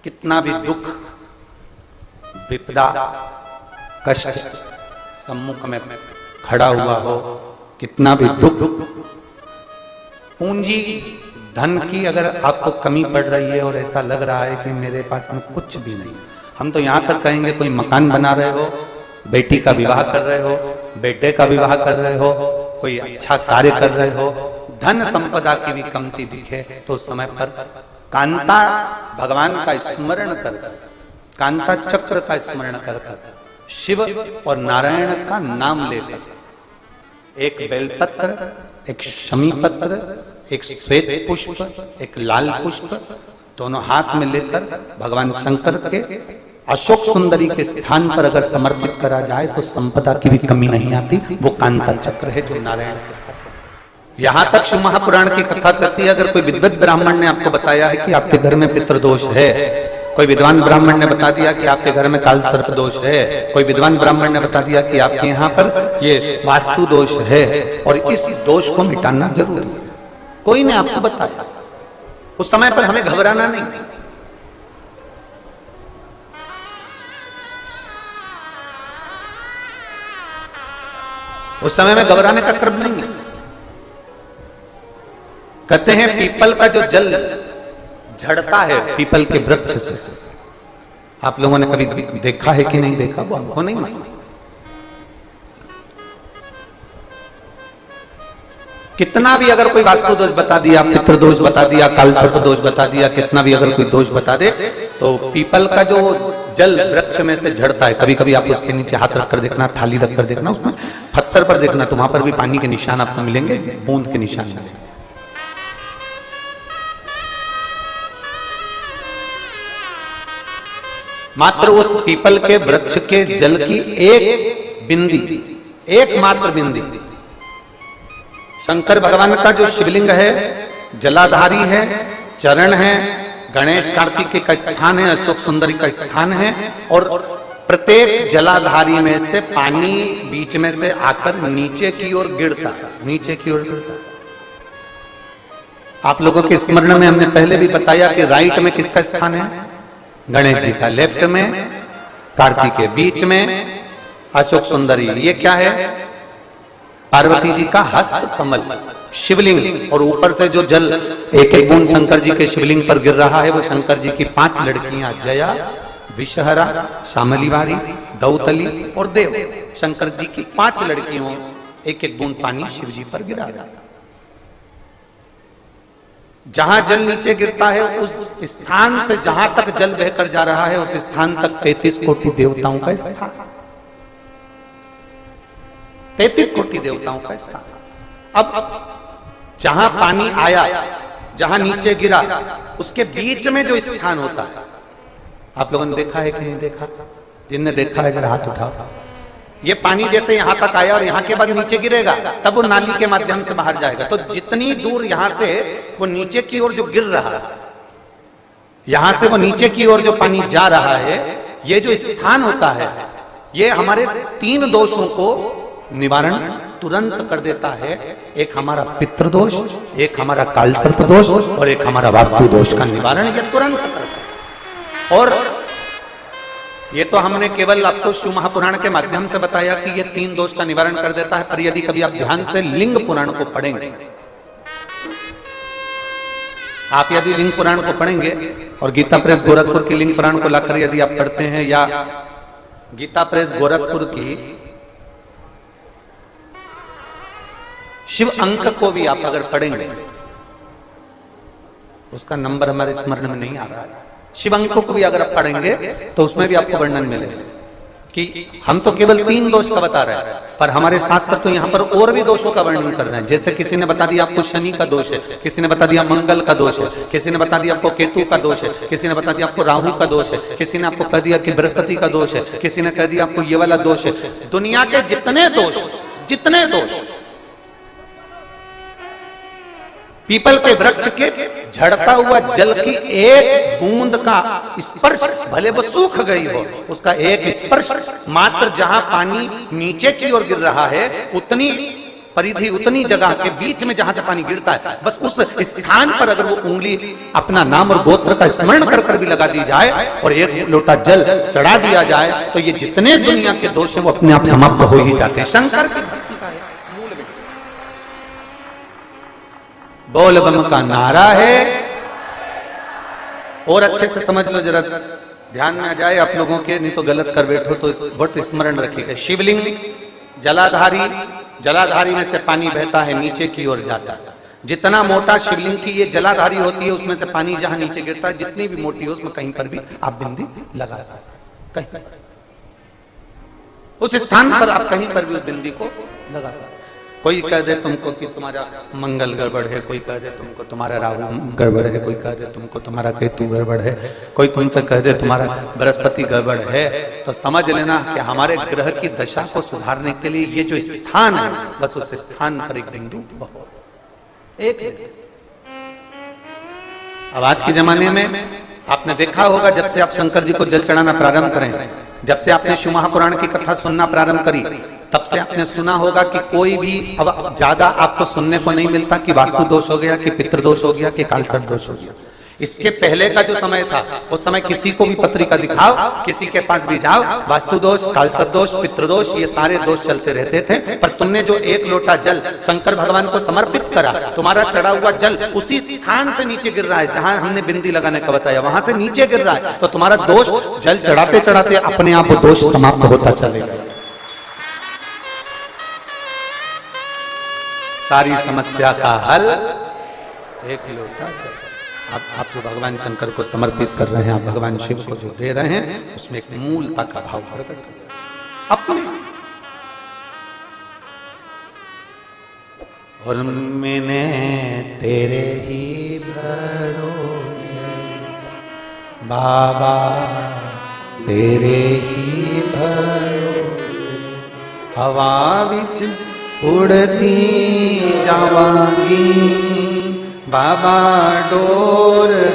कितना भी दुख विपदा कष्ट सम्मुख में खड़ा हुआ हो, कितना भी दुख, पूंजी धन की अगर आपको कमी पड़ रही है और ऐसा लग रहा है कि मेरे पास में कुछ भी नहीं, हम तो यहां तक कहेंगे कोई मकान बना रहे हो, बेटी का विवाह कर रहे हो, बेटे का विवाह कर रहे हो, कोई अच्छा कार्य कर रहे हो, धन संपदा की भी कमती दिखे तो उस समय पर कांता भगवान का स्मरण कर, कांता चक्र का स्मरण कर, शिव और नारायण का नाम लेकर एक बेलपत्र, एक शमी पत्र, एक श्वेत पुष्प, एक लाल पुष्प दोनों हाथ में लेकर भगवान शंकर के अशोक सुंदरी के स्थान पर अगर समर्पित करा जाए तो संपदा की भी कमी नहीं आती। वो कांता चक्र है जो नारायण के। यहां तक शिव महापुराण की कथा करती है, अगर कोई विद्वत ब्राह्मण ने आपको बताया है कि आपके घर में पितृदोष है, कोई विद्वान ब्राह्मण ने बता दिया कि आपके घर में काल सर्प दोष है, कोई विद्वान ब्राह्मण ने बता दिया कि आपके यहाँ पर ये वास्तु दोष है और इस दोष को मिटाना जरूरी है, कोई ने आपको बताया, उस समय पर हमें घबराना नहीं। उस समय में घबराने का क्रम नहीं है। कहते हैं पीपल का जो जल झड़ता है पीपल के वृक्ष से, आप लोगों ने कभी देखा है कि नहीं देखा, वो हमको नहीं मालूम। कितना भी अगर कोई वास्तु दोष बता दिया, पितृ दोष बता दिया, काल सर्प दोष बता दिया, कितना भी अगर कोई दोष बता दे, तो पीपल का जो जल वृक्ष में से झड़ता है, कभी कभी आप उसके नीचे हाथ रखकर देखना, थाली रखकर देखना, उसमें पत्थर पर देखना, तो वहां पर भी पानी के निशान आपको मिलेंगे, बूंद के निशान मिलेंगे। मात्र उस पीपल के वृक्ष के जल की एक बिंदी, एकमात्र बिंदी, शंकर भगवान का जो शिवलिंग है, जलाधारी है, चरण है, गणेश कार्तिकेय का स्थान है, अशोक सुंदरी का स्थान है, और प्रत्येक जलाधारी में से पानी बीच में से आकर नीचे की ओर गिरता है, नीचे की ओर गिरता है। आप लोगों के स्मरण में हमने पहले भी बताया कि राइट में किसका स्थान है, गणेश जी का, लेफ्ट में कार्तिकेय, बीच में अशोक सुंदरी, ये क्या है, पार्वती जी का हस्त कमल शिवलिंग, और ऊपर से जो जल एक एक बूंद शंकर जी के शिवलिंग पर गिर रहा है वो शंकर जी की 5 लड़कियां, जया, विषहरा, शामलीवारी, दौतली और देव, शंकर जी की 5 लड़कियों, एक एक बूंद पानी शिव जी पर गिरा रहा है। जहां जल नीचे गिरता है उस स्थान से जहां तक जल बहकर जा रहा है उस स्थान तक 33 कोटि देवताओं का स्थान, 33 कोटि देवताओं का स्थान। अब जहां पानी आया, जहां नीचे गिरा, उसके बीच में जो स्थान होता है, आप लोगों ने देखा है कि नहीं देखा? जिनने देखा है जरा हाथ उठाओ। ये पानी जैसे यहां तक आया और यहां के बाद नीचे गिरेगा, तब वो नाली के माध्यम से बाहर जाएगा, तो जितनी दूर यहां से वो नीचे की ओर जो गिर रहा है, यहां से वो नीचे की ओर जो पानी जा रहा है, ये जो स्थान होता है, ये हमारे 3 दोषों को निवारण तुरंत कर देता है। एक हमारा पितृदोष, एक हमारा काल सर्प दोष और एक हमारा वास्तु दोष का निवारण ये तुरंत करता है। और ये तो हमने केवल आपको शिव महापुराण के माध्यम से बताया कि ये 3 दोष का निवारण कर देता है, पर यदि कभी आप ध्यान से लिंग पुराण को पढ़ेंगे, आप यदि लिंग पुराण को पढ़ेंगे और गीता प्रेस गोरखपुर की लिंग पुराण को लाकर यदि आप पढ़ते हैं, या गीता प्रेस गोरखपुर की शिव अंक को भी आप अगर पढ़ेंगे, उसका नंबर हमारे स्मरण में नहीं आ रहा है, शिव अंक को भी अगर आप पढ़ेंगे तो उसमें भी आपको वर्णन मिलेगा कि हम तो केवल 3 दोष का बता रहे हैं, पर हमारे शास्त्र तो यहाँ पर और भी दोषों का वर्णन कर रहे हैं। जैसे किसी ने बता दिया आपको शनि का दोष है, किसी ने बता दिया मंगल का दोष है, किसी ने बता दिया आपको केतु का दोष है, किसी ने बता दिया आपको राहु का दोष है, किसी ने आपको कह दिया कि बृहस्पति का दोष है, किसी ने कह दिया आपको ये वाला दोष है। दुनिया के जितने दोष पीपल के वृक्ष के झड़ता हुआ जल की एक बूंद का स्पर्श, भले वो सूख गई हो, उसका एक स्पर्श मात्र जहां पानी नीचे की ओर गिर रहा है उतनी परिधि उतनी जगह के बीच में जहां से पानी गिरता है, बस उस स्थान पर अगर वो उंगली अपना नाम और गोत्र का स्मरण कर कर भी लगा दी जाए और एक लोटा जल चढ़ा दिया जाए तो ये जितने दुनिया के दोष हैं वो अपने आप समाप्त हो ही जाते हैं। शंकर की भक्ति का मूल बिंदु बोल बम का नारा है। और अच्छे से समझ लो, जरा ध्यान में आ जाए आप लोगों के, नहीं तो गलत कर बैठो तो बहुत स्मरण रखिएगा। शिवलिंग जलाधारी, जलाधारी में से पानी बहता है नीचे की ओर जाता है। जितना मोटा शिवलिंग की ये जलाधारी होती है उसमें से पानी जहां नीचे गिरता है, जितनी भी मोटी हो उसमें कहीं पर भी आप बिंदी लगा सकते, कहीं उस स्थान पर आप कहीं पर भी उस बिंदी को लगा सकते। कोई कह दे तुमको कि तुम्हारा मंगल गड़बड़ है, कोई कह दे तुमको तुम्हारा राहु गड़बड़ है, कोई कह दे तुमको तुम्हारा केतु गड़बड़ है, कोई तुमसे कह दे तुम्हारा बृहस्पति गड़बड़ है, तो समझ लेना कि हमारे ग्रह की दशा को सुधारने के लिए ये जो स्थान है, बस उस स्थान पर एक बिंदु एक। अब आज के जमाने में आपने देखा होगा, जब से आप शंकर जी को जल चढ़ाना प्रारंभ करें, जब से आपने शिव महापुराण की कथा सुनना प्रारंभ करी, तब से आपने सुना होगा कि कोई भी अब ज्यादा आपको सुनने को नहीं मिलता कि वास्तु दोष हो गया, कि पितृदोष हो गया, कि कालसर्प दोष हो गया। इसके पहले का जो समय था, उस समय किसी को भी पत्रिका दिखाओ, किसी के पास भी जाओ, वास्तु दोष, कालसर्प दोष, पितृदोष, ये सारे दोष चलते रहते थे। पर तुमने जो एक लोटा जल शंकर भगवान को समर्पित करा, तुम्हारा चढ़ा हुआ जल उसी स्थान से नीचे गिर रहा है जहां हमने बिंदी लगाने का बताया, वहां से नीचे गिर रहा है, तो तुम्हारा दोष जल चढ़ाते चढ़ाते अपने आप वो दोष समाप्त होता चलेगा। सारी समस्या का हल एक लोटा जल। आप जो भगवान शंकर को समर्पित कर रहे हैं, आप भगवान शिव को जो दे रहे हैं, उसमें एक मूलता का भाव प्रकट हो अपने। और मैंने तेरे ही भरोसे बाबा, तेरे ही भरोसे हवा विच उड़ती जावांगी बाबा, डोर